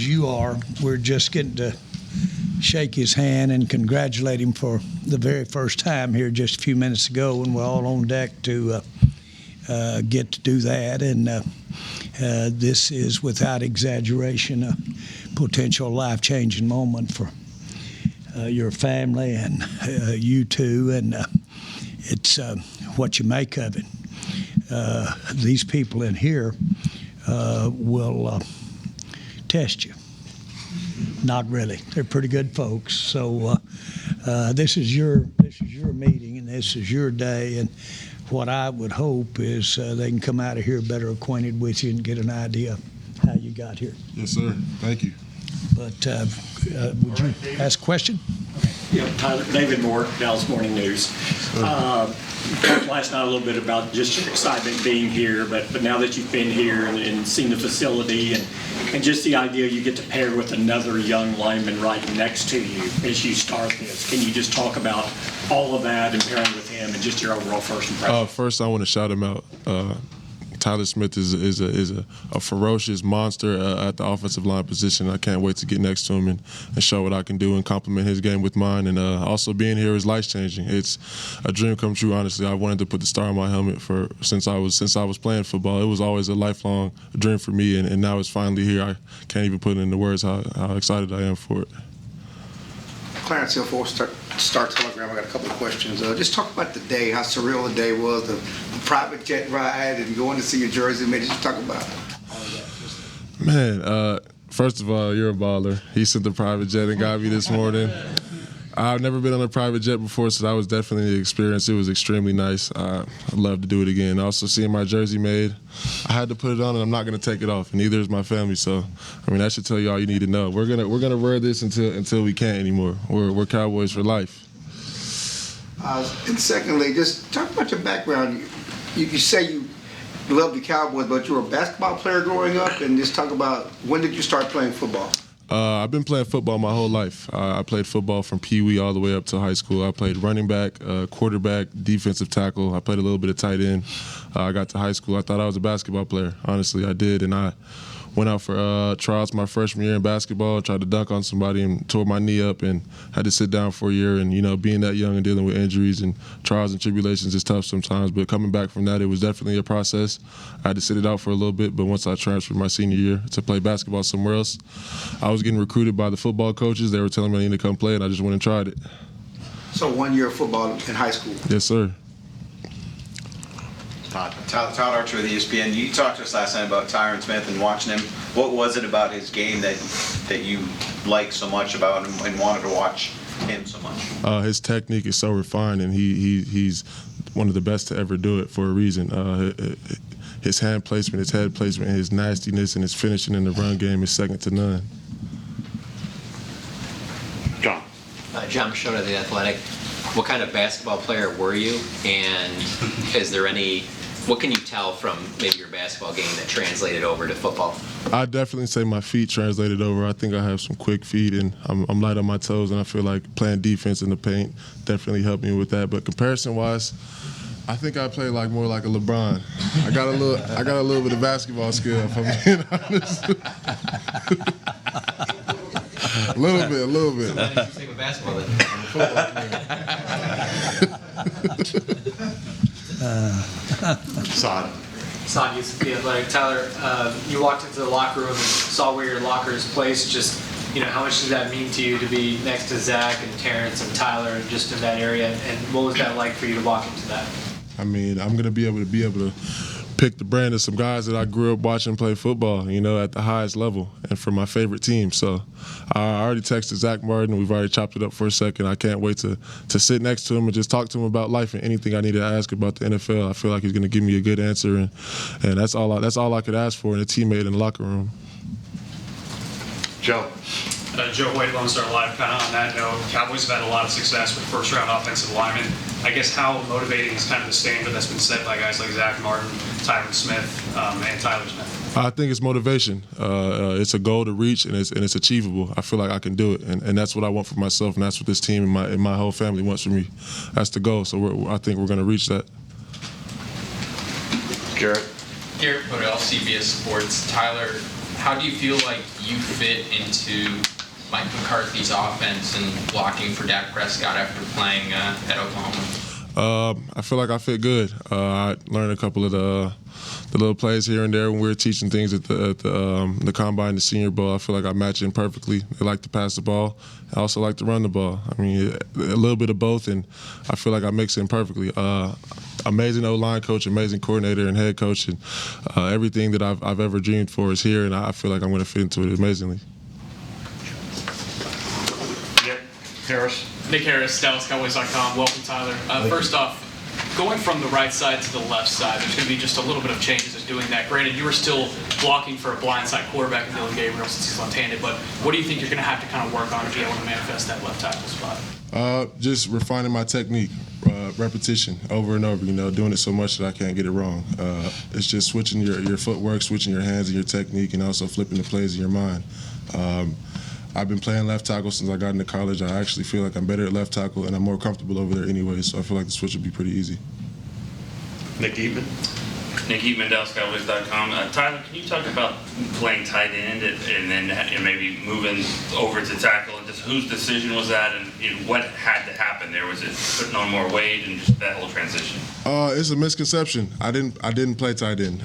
You are. We're just getting to shake his hand and congratulate him for the very first time here just a few minutes ago, and we're all on deck to get to do that. And this is, without exaggeration, a potential life-changing moment for your family and you two, and it's what you make of it. These people in here will test you. Not really. They're pretty good folks. So this is your meeting, and this is your day. And what I would hope is they can come out of here better acquainted with you and get an idea of how you got here. Yes, sir. Thank you. But would you ask a question? Yeah, Tyler, David Moore, Dallas Morning News. You talked last night a little bit about just your excitement being here, but now that you've been here and seen the facility and just the idea you get to pair with another young lineman right next to you as you start this, can you just talk about all of that and pairing with him and just your overall first impression? First, I want to shout him out. Tyler Smith is a ferocious monster at the offensive line position. I can't wait to get next to him and show what I can do and complement his game with mine. And also being here is life-changing. It's a dream come true, honestly. I wanted to put the star on my helmet since I was playing football. It was always a lifelong dream for me, and now it's finally here. I can't even put it into words how excited I am for it. Clarence Hill for Star Telegram. I got a couple of questions. Just talk about the day, how surreal the day was, the private jet ride, and going to see your jersey. Maybe just talk about all of that. Man, first of all, you're a baller. He sent the private jet and got me this morning. I've never been on a private jet before, so that was definitely an experience. It was extremely nice. I'd love to do it again. Also, seeing my jersey made, I had to put it on, and I'm not going to take it off, and neither is my family. So, I mean, that should tell you all you need to know. We're gonna wear this until we can't anymore. We're Cowboys for life. And secondly, just talk about your background. You say you love the Cowboys, but you were a basketball player growing up, and just talk about when did you start playing football? I've been playing football my whole life. I played football from Pee Wee all the way up to high school. I played running back, quarterback, defensive tackle. I played a little bit of tight end. I got to high school. I thought I was a basketball player. Honestly, I did. And I went out for trials my freshman year in basketball, tried to dunk on somebody and tore my knee up and had to sit down for a year. And, you know, being that young and dealing with injuries and trials and tribulations is tough sometimes. But coming back from that, it was definitely a process. I had to sit it out for a little bit. But once I transferred my senior year to play basketball somewhere else, I was getting recruited by the football coaches. They were telling me I needed to come play, and I just went and tried it. So 1 year of football in high school? Yes, sir. Todd Archer with ESPN. You talked to us last night about Tyron Smith and watching him. What was it about his game that you liked so much about him and wanted to watch him so much? His technique is so refined, and he's one of the best to ever do it for a reason. His hand placement, his head placement, his nastiness, and his finishing in the run game is second to none. John. John Machota, The Athletic. What kind of basketball player were you, and is there what can you tell from maybe your basketball game that translated over to football? I'd definitely say my feet translated over. I think I have some quick feet, and I'm light on my toes, and I feel like playing defense in the paint definitely helped me with that. But comparison-wise, I think I play more like a LeBron. I got a little bit of basketball skill, if I'm being honest. A little bit. So why did you stick with basketball then? Saad used to be athletic. Tyler, you walked into the locker room and saw where your locker is placed. Just, how much does that mean to you to be next to Zach and Terrence and Tyler and just in that area? And what was that like for you to walk into that? I mean, I'm gonna be able to pick the brand of some guys that I grew up watching play football, at the highest level and for my favorite team. So I already texted Zach Martin. We've already chopped it up for a second. I can't wait to sit next to him and just talk to him about life and anything I need to ask about the NFL. I feel like he's going to give me a good answer, and that's all I could ask for in a teammate in the locker room. Joe. Joe White, Lone Star Live, kind of on that note, Cowboys have had a lot of success with first-round offensive linemen. I guess how motivating is kind of the standard that's been set by guys like Zach Martin, Tyron Smith, and Tyler Smith? I think it's motivation. It's a goal to reach, and it's achievable. I feel like I can do it, and that's what I want for myself, and that's what this team and my whole family wants for me. That's the goal, so I think we're going to reach that. Garrett Bodell, CBS Sports. Tyler, how do you feel like you fit into Mike McCarthy's offense and blocking for Dak Prescott after playing at Oklahoma? I feel like I fit good. I learned a couple of the little plays here and there when we were teaching things at the Combine, the Senior Bowl. I feel like I match in perfectly. They like to pass the ball. I also like to run the ball. I mean, a little bit of both, and I feel like I mix in perfectly. Amazing O-line coach, amazing coordinator and head coach, and everything that I've ever dreamed for is here, and I feel like I'm going to fit into it amazingly. Nick Harris, DallasCowboys.com. Welcome, Tyler. First off, going from the right side to the left side, there's going to be just a little bit of changes in doing that. Granted, you were still blocking for a blindside quarterback in Dylan Gabriel since he's left-handed, but what do you think you're going to have to kind of work on to be able to manifest that left tackle spot? Just refining my technique, repetition over and over, doing it so much that I can't get it wrong. It's just switching your footwork, switching your hands and your technique, and also flipping the plays in your mind. I've been playing left tackle since I got into college. I actually feel like I'm better at left tackle, and I'm more comfortable over there anyway, so I feel like the switch will be pretty easy. Nick Eatman, DallasCowboys.com. Tyler, can you talk about playing tight end and then maybe moving over to tackle, and just whose decision was that, and what had to happen there? Was it putting on more weight and just that whole transition? It's a misconception. I didn't play tight end.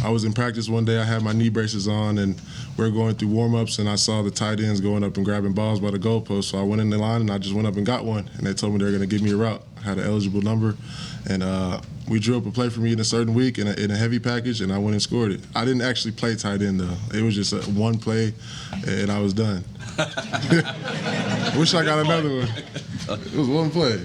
I was in practice one day. I had my knee braces on, and we were going through warm-ups, and I saw the tight ends going up and grabbing balls by the goalpost. So I went in the line, and I just went up and got one. And they told me they were going to give me a route. I had an eligible number, and we drew up a play for me in a certain week in a heavy package, and I went and scored it. I didn't actually play tight end, though. It was just one play, and I was done. Wish I got another one. It was one play.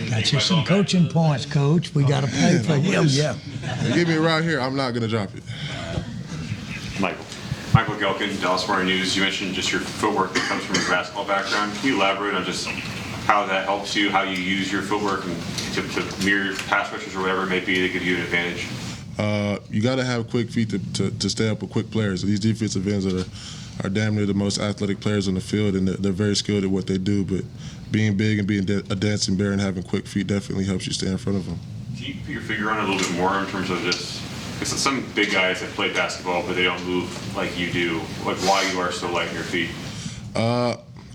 Got you some coaching points, Coach. We got to pay for him. Yeah. They give me a route here. I'm not going to drop it. Michael Gelkin, Dallas Morning News. You mentioned just your footwork that comes from your basketball background. Can you elaborate on just how that helps you, how you use your footwork and to mirror pass rushers or whatever it may be to give you an advantage? You got to have quick feet to stay up with quick players. These defensive ends are damn near the most athletic players on the field, and they're very skilled at what they do. But being big and being a dancing bear and having quick feet definitely helps you stay in front of them. Can you put your finger on it a little bit more in terms of just, because some big guys that play basketball, but they don't move like you do, like why you are so light in your feet?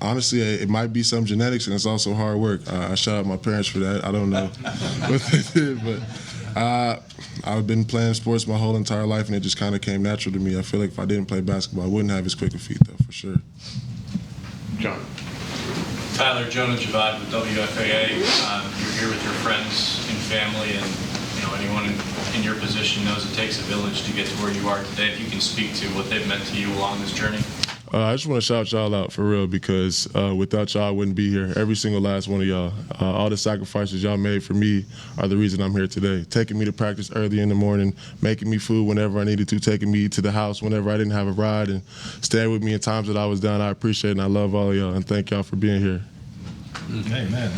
Honestly, it might be some genetics, and it's also hard work. I shout out my parents for that. I don't know what they did, but I've been playing sports my whole entire life, and it just kind of came natural to me. I feel like if I didn't play basketball, I wouldn't have as quick a feet, though, for sure. John. Tyler, Jonah Javad with WFAA. You're here with your friends and family, and anyone in your position knows it takes a village to get to where you are today. If you can speak to what they've meant to you along this journey. I just want to shout y'all out for real, because without y'all, I wouldn't be here. Every single last one of y'all. All the sacrifices y'all made for me are the reason I'm here today. Taking me to practice early in the morning, making me food whenever I needed to, taking me to the house whenever I didn't have a ride, and staying with me in times that I was down. I appreciate it, and I love all of y'all, and thank y'all for being here. Amen.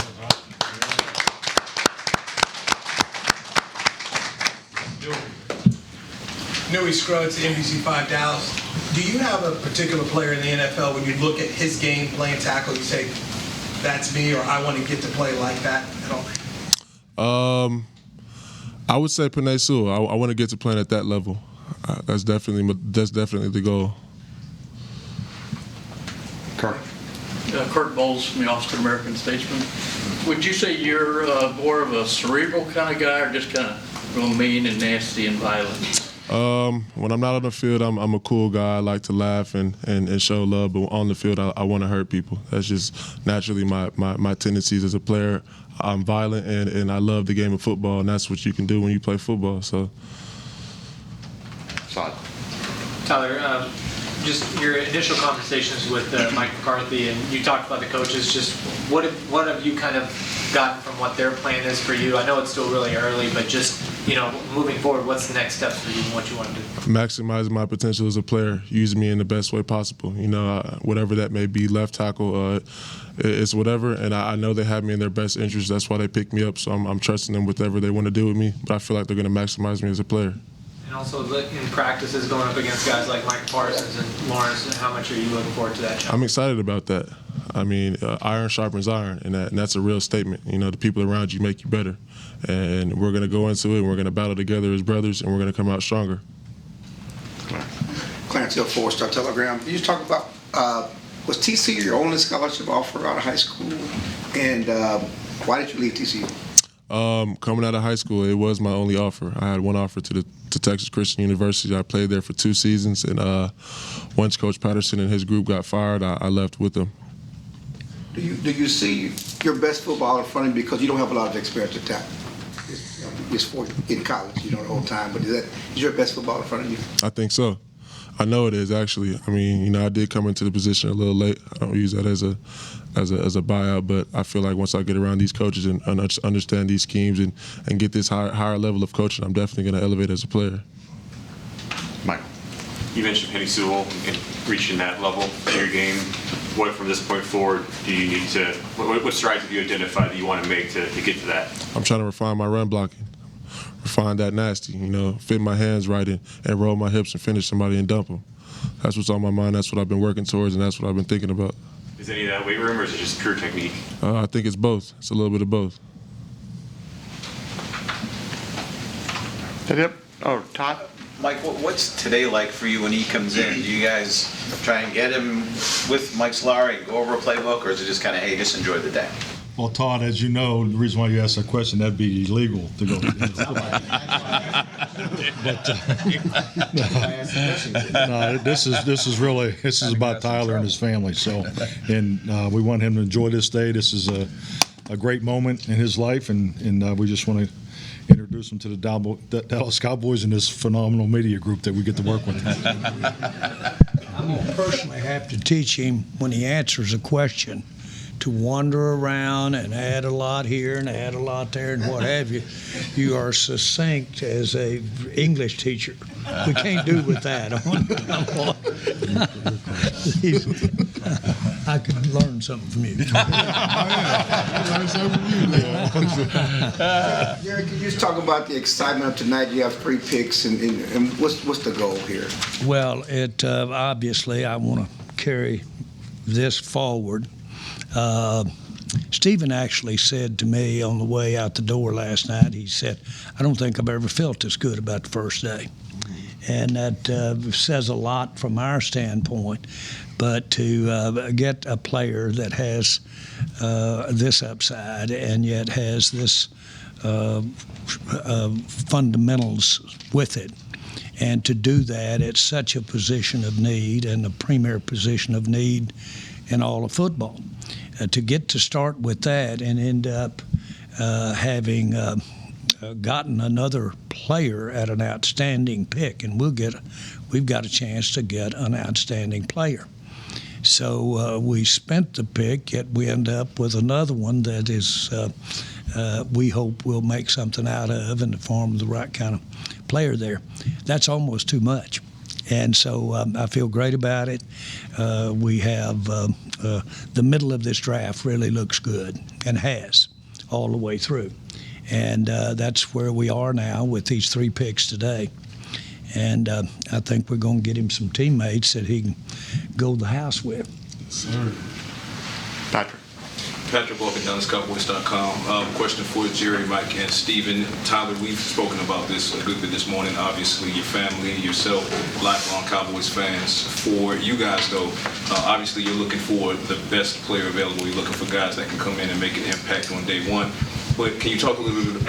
Newey Scruggs, NBC5 Dallas. Do you have a particular player in the NFL when you look at his game playing tackle, you say, that's me, or I want to get to play like that at all? I would say Penei Sewell. I want to get to playing at that level. That's definitely the goal. Kirk. Kurt Bowles from the Austin American Statesman. Would you say you're more of a cerebral kind of guy, or just kind of real mean and nasty and violent? When I'm not on the field, I'm a cool guy. I like to laugh and show love, but on the field, I want to hurt people. That's just naturally my tendencies as a player. I'm violent, and I love the game of football, and that's what you can do when you play football. So, Tyler, just your initial conversations with Mike McCarthy, and you talked about the coaches. Just what have you kind of gotten from what their plan is for you? I know it's still really early, but just moving forward, what's the next steps for you and what you want to do? Maximizing my potential as a player, using me in the best way possible. Whatever that may be, left tackle, it's whatever, and I know they have me in their best interest. That's why they picked me up, so I'm trusting them with whatever they want to do with me, but I feel like they're going to maximize me as a player. And also in practices going up against guys like Mike Parsons and Lawrence, how much are you looking forward to that challenge? I'm excited about that. I mean, iron sharpens iron, and that's a real statement. The people around you make you better. And we're going to go into it, and we're going to battle together as brothers, and we're going to come out stronger. Clarence Hill Four-Star Telegram. Can you talk about, was TCU your only scholarship offer out of high school? And why did you leave TCU? Coming out of high school, it was my only offer. I had one offer to Texas Christian University. I played there for 2 seasons, and once Coach Patterson and his group got fired, I left with them. Do you see your best football in front of you because you don't have a lot of experience at that? It's for in college, you know, the whole time. But is your best football in front of you? I think so. I know it is, actually. I mean, I did come into the position a little late. I don't use that as a buyout, but I feel like once I get around these coaches and understand these schemes and get this higher level of coaching, I'm definitely going to elevate as a player. Michael, you mentioned Penny Sewell and reaching that level in your game. What, from this point forward, do you need to? What strides have you identified that you want to make to get to that? I'm trying to refine my run blocking. Refine that nasty, fit my hands right and roll my hips and finish somebody and dump them. That's what's on my mind. That's what I've been working towards, and that's what I've been thinking about. Is any of that weight room, or is it just pure technique? I think it's both. It's a little bit of both. Yep. Oh, Todd? Mike, what's today like for you when he comes in? Do you guys try and get him with Mike Solari and go over a playbook, or is it just kind of, hey, just enjoy the day? Well, Todd, as you know, the reason why you asked that question, that'd be illegal to go. No, this is about Tyler and his family. So, and we want him to enjoy this day. This is a great moment in his life, and we just want to introduce him to the Dallas Cowboys and this phenomenal media group that we get to work with. I'm going to personally have to teach him when he answers a question to wander around and add a lot here and add a lot there and what have you. You are succinct as a English teacher. We can't do with that. I could learn something from you. Jerry, can you just talk about the excitement of tonight? You have 3 picks, and what's the goal here? Well, obviously I want to carry this forward. Stephen actually said to me on the way out the door last night, he said, I don't think I've ever felt this good about the first day. And that says a lot from our standpoint. But to get a player that has this upside and yet has this fundamentals with it, and to do that at such a position of need and a premier position of need in all of football. To get to start with that and end up having gotten another player at an outstanding pick, and we've got a chance to get an outstanding player. So we spent the pick, yet we end up with another one that is we hope we'll make something out of in the form of the right kind of player there. That's almost too much. And so I feel great about it. We have the middle of this draft really looks good and has all the way through. And that's where we are now with these 3 picks today. And I think we're going to get him some teammates that he can go to the house with. Sir. Patrick. Patrick Walker, DallasCowboys.com. Question for Jerry, Mike, and Stephen. Tyler, we've spoken about this a good bit this morning. Obviously, your family, yourself, lifelong Cowboys fans. For you guys, though, obviously you're looking for the best player available. You're looking for guys that can come in and make an impact on day one. But can you talk a little bit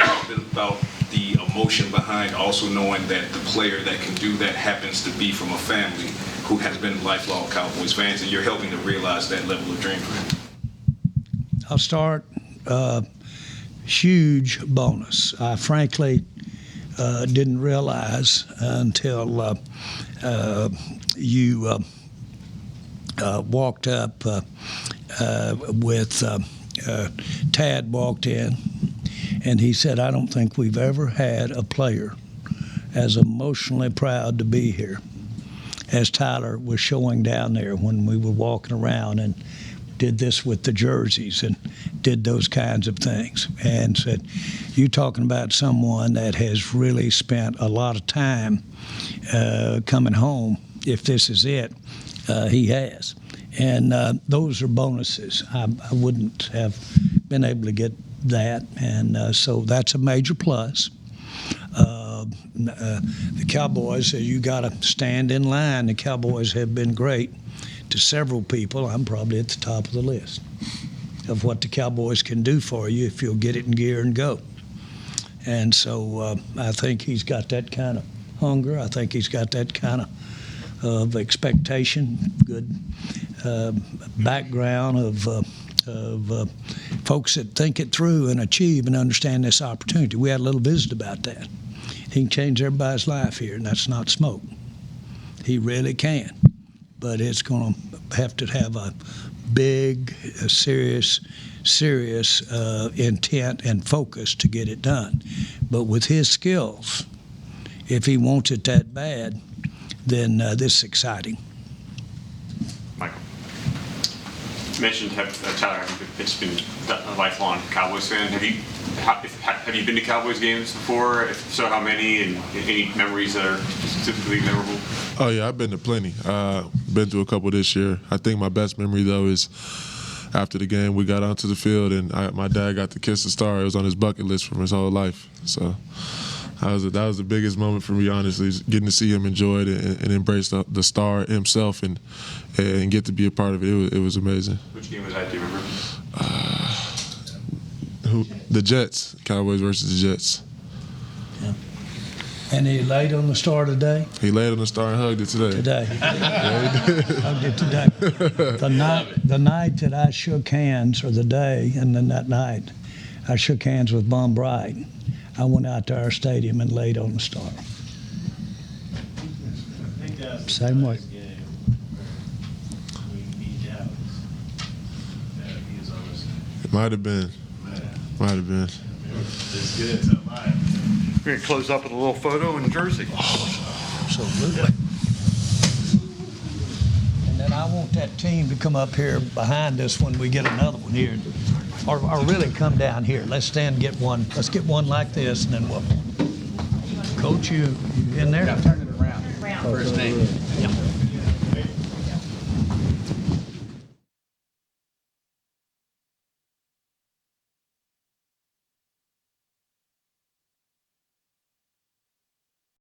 about the emotion behind also knowing that the player that can do that happens to be from a family who has been lifelong Cowboys fans, and you're helping to realize that level of dream for him? I'll start. Huge bonus. I frankly didn't realize until you walked up with Tad walked in, and he said, I don't think we've ever had a player as emotionally proud to be here as Tyler was showing down there when we were walking around and did this with the jerseys and did those kinds of things, and said, you talking about someone that has really spent a lot of time coming home. If this is it, he has. And those are bonuses. I wouldn't have been able to get that, and so that's a major plus. the Cowboys, you got to stand in line. The Cowboys have been great to several people. I'm probably at the top of the list of what the Cowboys can do for you if you'll get it in gear and go. And so I think he's got that kind of hunger. I think he's got that kind of expectation, good background of folks that think it through and achieve and understand this opportunity. We had a little visit about that. He can change everybody's life here, and that's not smoke. He really can. But it's going to have to have a big, serious intent and focus to get it done. But with his skills, if he wants it that bad, then this is exciting. Michael. You mentioned Tyler has been a lifelong Cowboys fan. Have you been to Cowboys games before? If so, how many? And any memories that are specifically memorable? Oh yeah, I've been to plenty. Been to a couple this year. I think my best memory though is after the game we got onto the field and my dad got to kiss the star. It was on his bucket list from his whole life. So that was the biggest moment for me, honestly, getting to see him enjoy it and embrace the star himself and get to be a part of it. It was amazing. Which game was that? Do you remember? The Jets, Cowboys versus the Jets. Yeah. And he laid on the star today? He laid on the star and hugged it today. Today. Hugged it today. The night that I shook hands, or the day, and then that night, I shook hands with Von Bright. I went out to our stadium and laid on the star. Same way. It might have been. Might have been. It's good. We're going to close up with a little photo in Jersey. Absolutely. And then I want that team to come up here behind us when we get another one here. Or really come down here. Let's stand and get one. Let's get one like this, and then we'll. Coach, you in there? Turn it around. First name.